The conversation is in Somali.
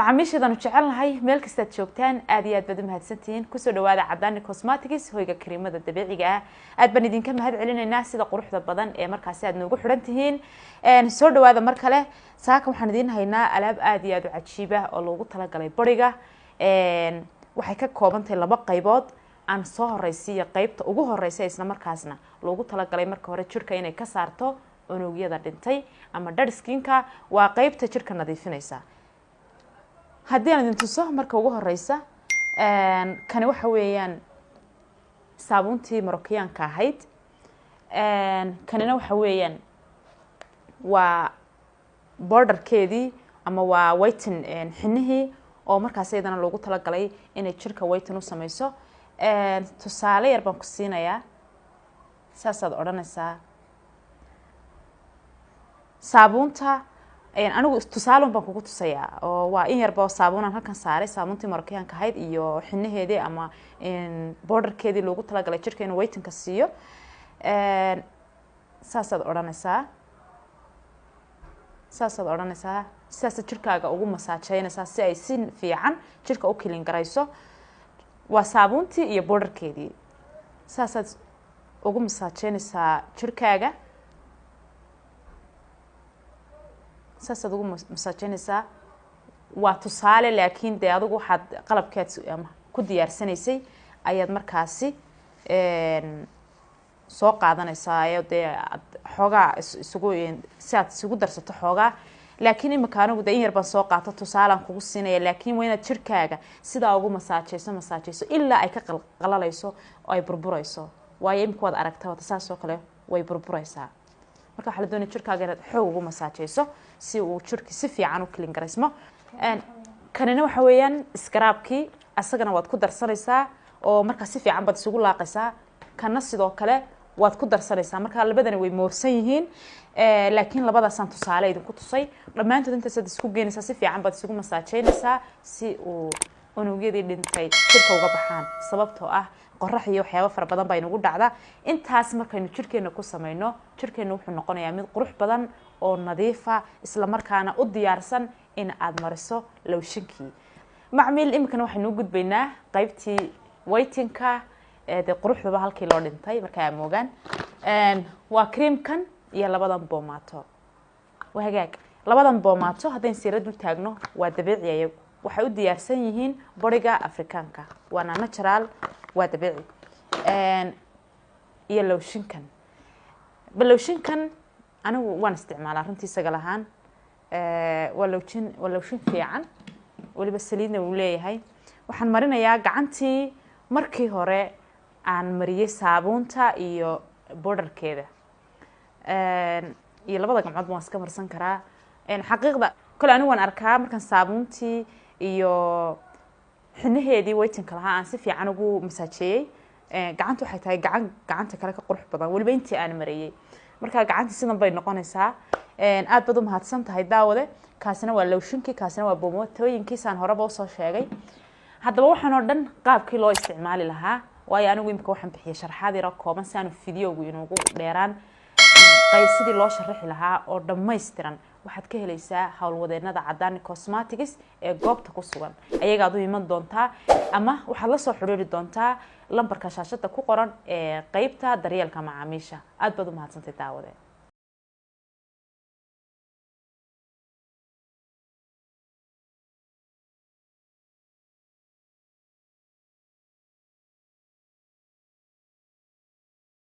macaamiishadanu jecelnahay meel kasta aad joogtaan aad iyo aad baad u mahadsantihiin kusoo dhawaada Cadaani Cosmetics hoyga kariimada dabiiciga ah aad baan idinka mahad celinaynaa sida quruxda badan ee markaas aad noogu xiran tihiin soo dhawaada mar kale saaka waxaan idin haynaa alaab aad iyo aad u cajiib ah oo loogu tala galay bariga waxay ka kooban tahay laba qaybood aan soo horeysiyo qaybta ugu horeysa isla markaasna loogu tala galay marka hore jirka inay ka saarto unugyada dhintay ama dead skin-ka waa qaybta jirka nadiifinaysa haddii aan idin tuso marka ugu horeysa kani waxa weeyaan saabuuntii Moroccan-ka ahayd kanina waxa weeyaan waa borderkeedii ama waa whiten xinihii oo markaas iyadana loogu tala galay inay jirka whiten u samayso tusaale yar baan ku siinayaa saasaad odhanaysaa saabuunta anigu tusaale baan kugu tusayaa oo waa in yarba saabuun aan halkan saaray saabuuntii Moroccan-ka ahayd iyo xinaheedii ama borderkeedii loogu tala galay jirka inuu whiten-ka siiyo saasaad odhanaysaa sidaas jirkaaga ugu masaajeynaysaa si ay si fiican jirka u kilin garayso waa saabuuntii iyo borderkeedii saasaad ugu masaajeynaysaa jirkaaga saasaad ugu masaajeynaysaa waa tusaale laakiin dee adigu waxaad qalabkeed ku diyaarsanaysay ayaad markaasi soo qaadanaysaa dee xoogaa si aad isugu darsato xoogaa laakiin imika anigu dee in yar baan soo qaato tusaalaan kugu siinaya laakiin waa inaad jirkaaga sidaa ugu masaajeyso ilaa ay ka qalalayso oo ay burburayso waayo imika waad aragtaa wata saas oo kale way burburaysaa marka waxaa la doonaya jirkaaga inaad xoog ugu masaajeyso si uu jirki si fiican u kilin garaysmo kanina waxa weeyaan iskaraabkii asagana waad ku darsanaysaa oo markaa si fiican baad isugu laaqaysaa kana sidoo kale waad ku darsanaysaa marka labadana way moorsan yihiin laakiin labadaasaan tusaale idinku tusay dhammaantood intaasaad isku geenaysaa si fiican baad isugu masaajeynaysaa si uu unugyadii dhintay jirka uga baxaan sababtoo ah qorax iyo waxyaabo fara badan baa inagu dhacda intaas markaynu jirkeena ku samayno jirkeena wuxuu noqonayaa mid qurux badan oo nadiifa isla markaana u diyaarsan in aad mariso lowshinkii macmiil imikana waxaynu u gudbaynaa qaybtii whiten-ka dee quruxdaba halkii loo dhintay markaa moogaan waa creamkan iyo labadan boomaato waa hagaag labadan boomaato haddaynu siirad u taagno waa dabiici ayagu waxay u diyaarsan yihiin bariga Afrikaanka waana natural waa dabiici iyo lowshinkan balowshinkan anigu waan isticmaalaa runtii isaga lahaan waa lowshin fiican waliba saliidna uu leeyahay waxaan marinayaa gacantii markii hore aan mariyay saabuunta iyo borderkeeda iyo labada gacmood waan iska marsan karaa xaqiiqda kale anigu waan arkaa markaan saabuuntii iyo xinaheedii whiten-ka lahaa aan si fiican ugu masaajeeyey gacanta waxay tahay gacanta kale ka qurux badan waliba intii aan mariyay marka gacantii sidan bay noqonaysaa aad baad u mahadsan tahay daawade kaasina waa lowshinkii kaasina waa boomotooyinkiisaan horeba usoo sheegay haddaba waxaan oo dhan qaabkii loo isticmaali lahaa waayo anigu imika waxaan bixiyay sharaxaad yar oo kooban si aanu fideogu inuugu dheeraan sidii loo sharaxi lahaa oo dhammaystiran waxaad ka helaysaa howlwadeennada Cadaani Cosmetics ee goobta ku sugan ayagaad u iman doontaa ama waxaad la soo xiriiri doontaa lambarka shaashada ku qoran ee qaybta daryeelka macaamiisha aad baad u mahadsantahay daawade